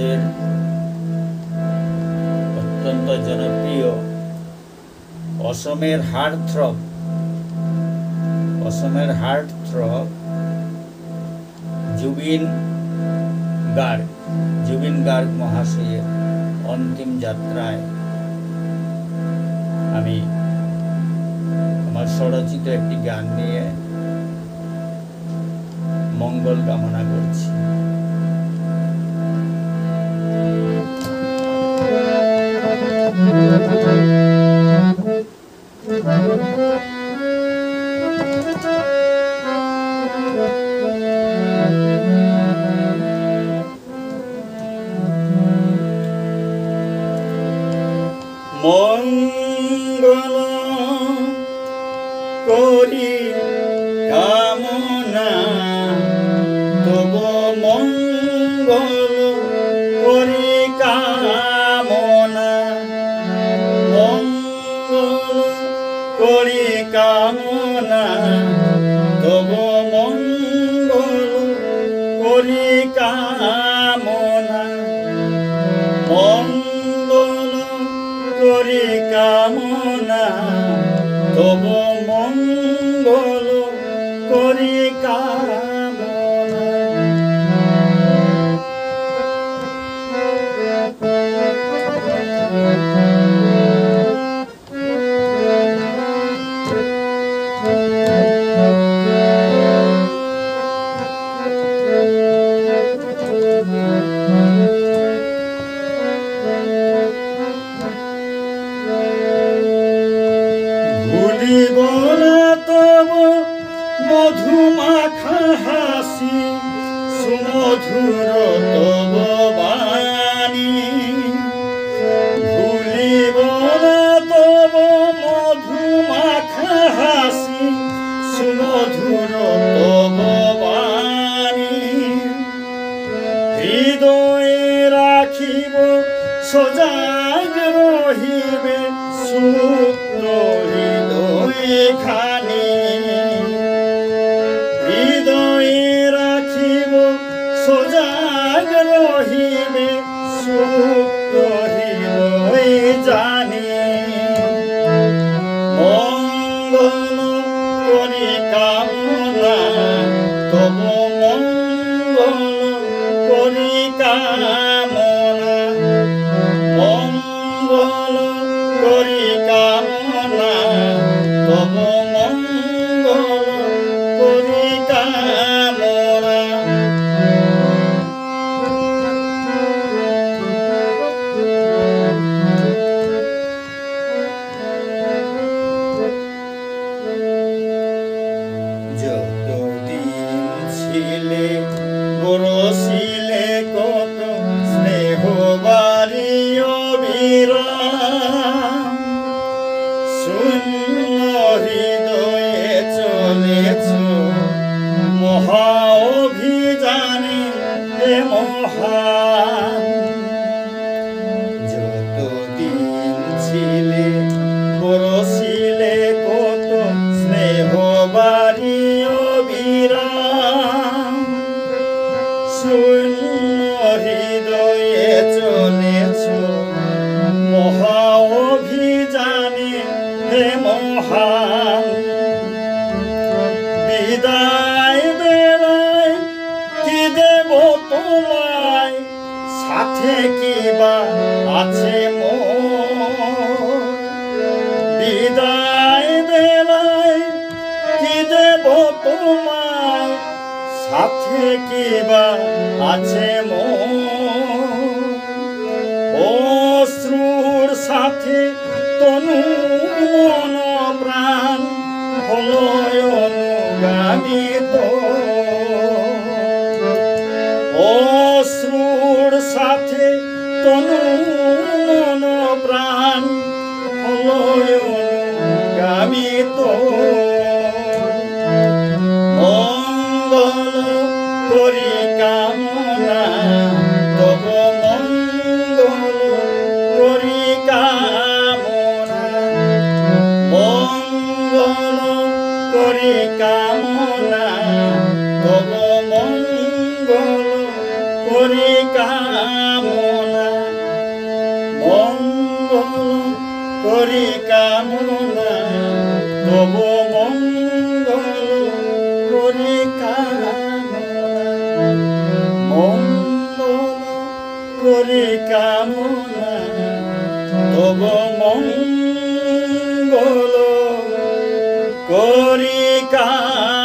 আমাদের অত্যন্ত জনপ্রিয় অসমের হার্টথ্রব জুবিন গার্গ মহাশয়ের অন্তিম যাত্রায় আমি আমার স্বরচিত একটি গান নিয়ে মঙ্গল কামনা করছি। মঙ্গল করি কামনা তব মঙ্গল করি কামনা, মঙ্গল করি কামনা তব মঙ্গল করি কামনা, মঙ্গল করি কামনা তব মঙ্গল করি কামনা। ভুলিব না তব মধুমাখা হাসি, সুমধুর তব বাণী, ভুলিব না তব মধুমাখা হাসি, সুমধুর তব বাণী, হৃদয়ে রাখিব সজাগ রহিবে সুপ্ত হৃদয়ে খানি, হৃদয়ে রাখিব সজাগ রহিবে সুপ্ত হৃদয়ে জানি, মঙ্গল করি কামনা তব মঙ্গল করি কামনা, মঙ্গল করি কামনা তব মঙ্গল করি কামনা। যতদিন ছিলে বরসিলে কত স্নেহ বারি অবিরাম, শূন্য হৃদয়ে চলেছ মহা অভিযানে হে মহান, যতদিন ছিলে বরসিলে কত স্নেহ বারি অবিরাম, শূন্য হৃদয়ে চলেছ মহা অভিযানে হে মহান, বিদায় বেলায় কি দেব তোমায়, সাথে কিবা আছে মোর, বিদায় বেলায় কি দেব তোমায়, সাথে কিবা আছে মোর, অশ্রুর সাথে তনু মন প্রাণ হলো অনুগামী তোর, অশ্রুর সাথে তনু মন প্রাণ হলো অনুগামী তোর, মঙ্গল করি কামনা তব মঙ্গল করি কামনা, মঙ্গল করি কামনা তব মঙ্গল করি কামনা, মঙ্গল করি কামনা, তবু মঙ্গল করি কামনা, মঙ্গল করি কামনা, তবু মঙ্গল করি কামনা।